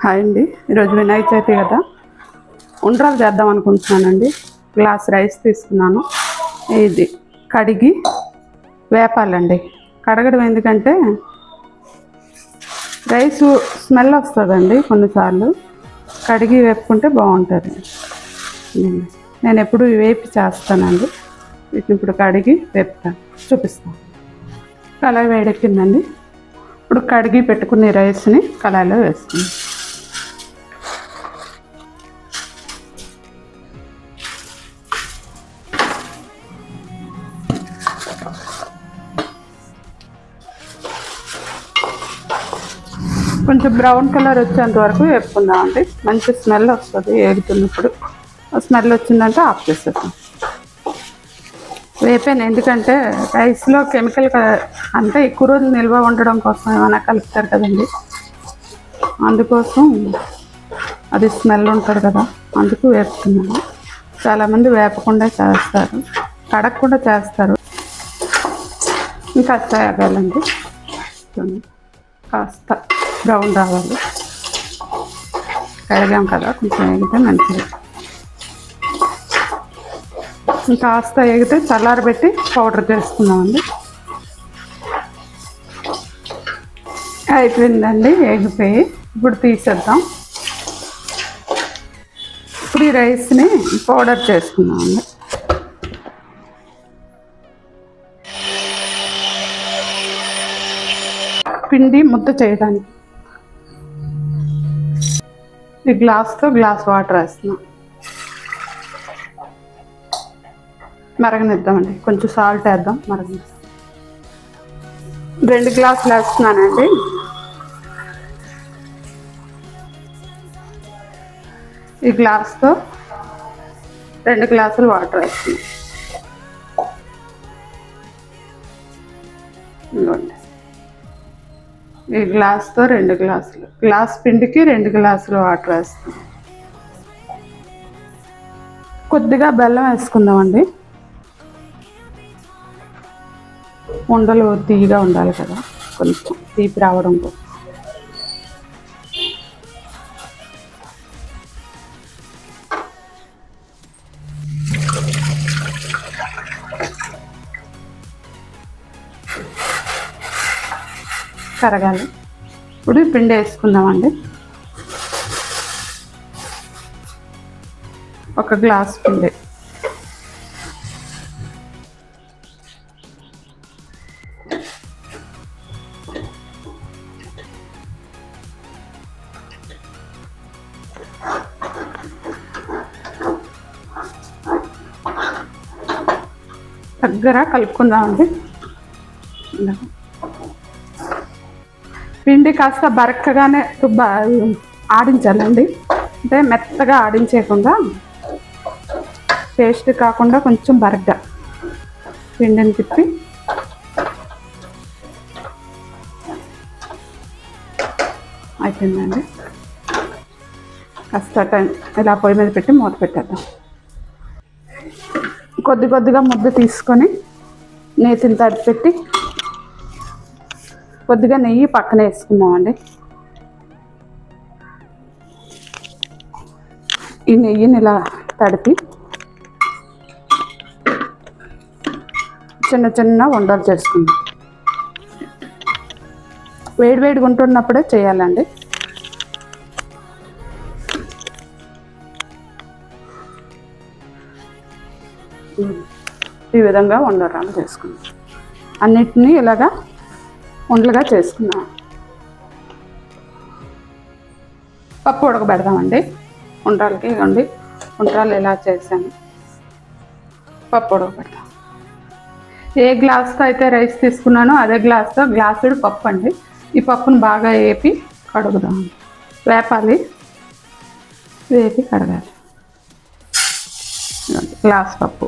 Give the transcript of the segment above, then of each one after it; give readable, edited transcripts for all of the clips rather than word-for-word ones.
Hi అండి, ఈరోజు వినాయక చవితి కదా, ఉండ్రాలు చేద్దాం అనుకుంటున్నానండి. గ్లాస్ రైస్ తీసుకున్నాను. ఇది కడిగి వేపాలండి. కడగడం ఎందుకంటే రైస్ స్మెల్ వస్తుందండి. కొన్నిసార్లు కడిగి వేపుకుంటే బాగుంటుంది. నేను ఎప్పుడు వేపి చేస్తానండి. వీటిని ఇప్పుడు కడిగి వేపుతాను, చూపిస్తాను. కళాయి వేడెక్కిందండి. ఇప్పుడు కడిగి పెట్టుకునే రైస్ని కళాయిలో వేసుకుందాం. కొంచెం బ్రౌన్ కలర్ వచ్చేంత వరకు వేపుకుందాం అండి. మంచి స్మెల్ వస్తుంది వేగుతున్నప్పుడు. స్మెల్ వచ్చిందంటే ఆఫ్ చేసేద్దాం. వేపాను ఎందుకంటే రైస్లో కెమికల్ అంటే ఎక్కువ రోజులు నిల్వ ఉండడం కోసం ఏమైనా కలుపుతారు కదండి, అందుకోసం అది స్మెల్ ఉంటుంది కదా, అందుకు వేపుతున్నాను. చాలామంది వేపకుండా చేస్తారు, కడగకుండా చేస్తారు. ఇంకాస్త వేగాలండి, కాస్త బ్రౌన్ రావాలి. కడిగాం కదా, కొంచెం వేగితే మంచిది. కాస్త వేగితే చల్లారబెట్టి పౌడర్ చేసుకుందామండి. అయిపోయిందండి, వేగిపోయి ఇప్పుడు తీసేద్దాం. ఇప్పుడు ఈ రైస్ని పౌడర్ చేసుకుందామండి. పిండి ముద్ద చేయడానికి ఈ గ్లాస్తో గ్లాస్ వాటర్ వేస్తున్నాం. మరగనిద్దామండి, కొంచెం సాల్ట్ వేద్దాం. మరగనిద్దాం. 2 గ్లాసులు వేస్తున్నానండి. ఈ గ్లాస్తో 2 గ్లాసులు వాటర్ వేస్తున్నాం. ఇదిగోండి, ఈ గ్లాస్తో 2 గ్లాసులు, గ్లాస్ పిండికి 2 గ్లాసులు వాటర్ వేస్తాం. కొద్దిగా బెల్లం వేసుకుందామండి. ఉండలు తీయగా ఉండాలి కదా, కొంచెం తీపి రావడం కోసం. కరగాలి. ఇప్పుడు పిండి వేసుకుందామండి. 1 గ్లాస్ పిండి. దగ్గర కలుపుకుందామండి. పిండి కాస్త బరక్కగానే ఆడించాలండి. అంటే మెత్తగా ఆడించేయకుండా, పేస్ట్ కాకుండా కొంచెం బరగ్గా పిండిని తిప్పి అయిపోయిందండి. కాస్త టైం ఇలా పొయ్యి మీద పెట్టి మూత పెట్టేద్దాం. కొద్ది కొద్దిగా ముద్ద తీసుకొని నేతిని తడిపెట్టి కొద్దిగా నెయ్యి పక్కన వేసుకుందామండి. ఈ నెయ్యిని ఇలా తడిపి చిన్న చిన్న ఉండలు చేసుకుందాం. వేడివేడిగా ఉంటున్నప్పుడే చేయాలండి. ఈ విధంగా ఉండరాలు చేసుకుందాం. అన్నిటినీ ఇలాగా ఉండలుగా చేసుకున్నాం. పప్పు ఉడకబెడదామండి. ఉండ్రాలకి ఇవ్వండి, ఉండ్రాలు ఎలా చేశాను. పప్పు ఉడకబెడతాం. ఏ గ్లాస్తో అయితే రైస్ తీసుకున్నానో అదే గ్లాస్తో గ్లాసుడు పప్పు అండి. ఈ పప్పును బాగా వేపి కడుగుదాం. వేపాలి, వేపి కడగాలి. గ్లాస్ పప్పు.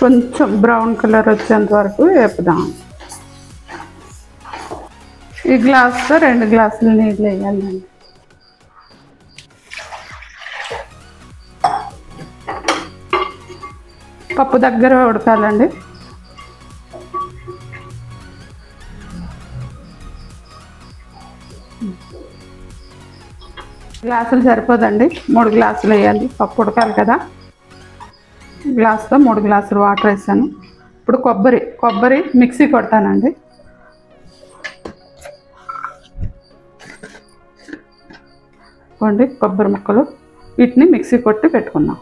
కొంచెం బ్రౌన్ కలర్ వచ్చేంత వరకు వేపుదాం. ఈ గ్లాస్తో 2 గ్లాసులు నీళ్ళు వేయాలండి. పప్పు దగ్గర ఉడకాలండి. గ్లాసులు సరిపోదండి, 3 గ్లాసులు వేయాలి. పప్పు ఉడకాలి కదా. గ్లాసుతో 3 గ్లాసులు వాటర్ వేసాను. ఇప్పుడు కొబ్బరి మిక్సీ కొడతానండి. ఇవ్వండి కొబ్బరి ముక్కలు, వీటిని మిక్సీ కొట్టి పెట్టుకుందాం.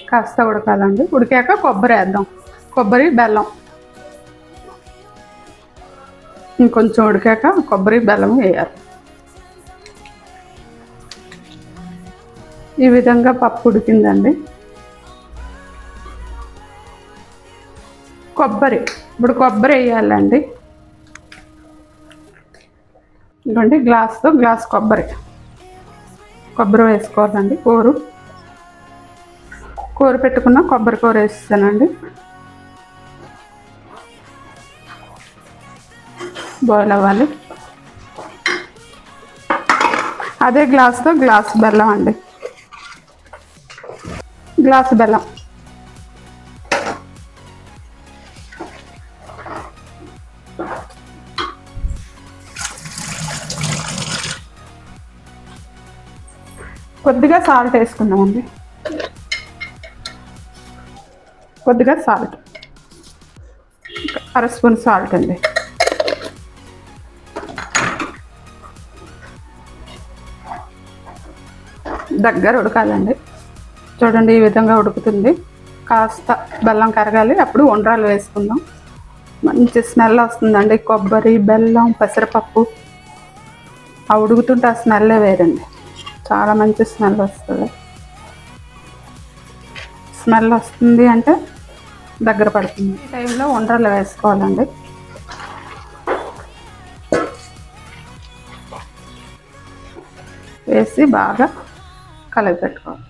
కాస్త ఉడకాలండి. ఉడికాక కొబ్బరి వేద్దాం. కొబ్బరి బెల్లం ఇంకొంచెం ఉడికాక కొబ్బరి బెల్లం వేయాలి. ఈ విధంగా పప్పు ఉడికిందండి. ఇప్పుడు కొబ్బరి వేయాలండి. ఇదిగోండి గ్లాస్తో గ్లాస్ కొబ్బరి వేసుకోవాలండి. కూర పెట్టుకున్న కొబ్బరి కూర వేస్తానండి. బాయిల్ అవ్వాలి. అదే గ్లాస్తో గ్లాస్ బెల్లం అండి. గ్లాసు బెల్లం కొద్దిగా సాల్ట్ వేసుకుందామండి. కొద్దిగా సాల్ట్, 1/2 స్పూన్ సాల్ట్ అండి. దగ్గర ఉడకాలండి. చూడండి ఈ విధంగా ఉడుకుతుంది. కాస్త బెల్లం కరగాలి, అప్పుడు ఉండ్రాలు వేసుకుందాం. మంచి స్మెల్ వస్తుందండి. కొబ్బరి, బెల్లం, పెసరపప్పు ఆ ఉడుకుతుంటే ఆ స్మెల్లే వేరండి. చాలా మంచి స్మెల్ వస్తుంది. స్మెల్ వస్తుంది అంటే దగ్గర పడుతుంది. ఈ టైంలో ఉండ్రాలు వేసుకోవాలండి. వేసి బాగా కలిపి పెట్టుకోవాలి.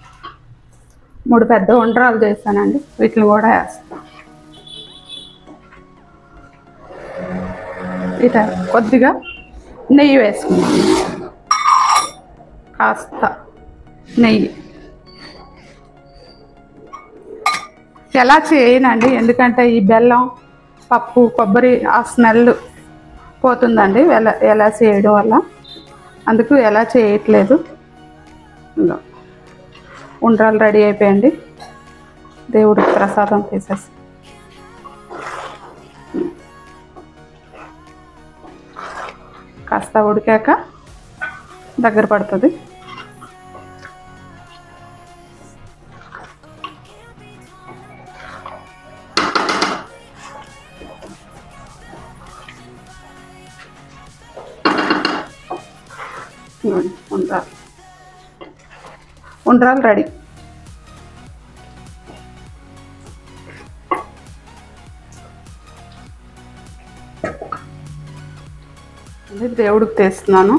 3 పెద్ద ఉండ్రాలు చేశానండి, వీటిని కూడా వేస్తాం. ఇట కొద్దిగా నెయ్యి వేసుకుందాం. కాస్త నెయ్యి ఎలా చేయనండి, ఎందుకంటే ఈ బెల్లం, పప్పు, కొబ్బరి ఆ స్మెల్ పోతుందండి ఎలా చేయడం వల్ల. అందుకు ఎలా చేయట్లేదు. ఇంకా ఉండ్రాలు రెడీ అయిపోయండి. దేవుడికి ప్రసాదం తీసేసి కాస్త ఉడికాక దగ్గర పడుతుంది. ఉండ్రాలు రెడీ. దేవుడికి తీస్తున్నాను.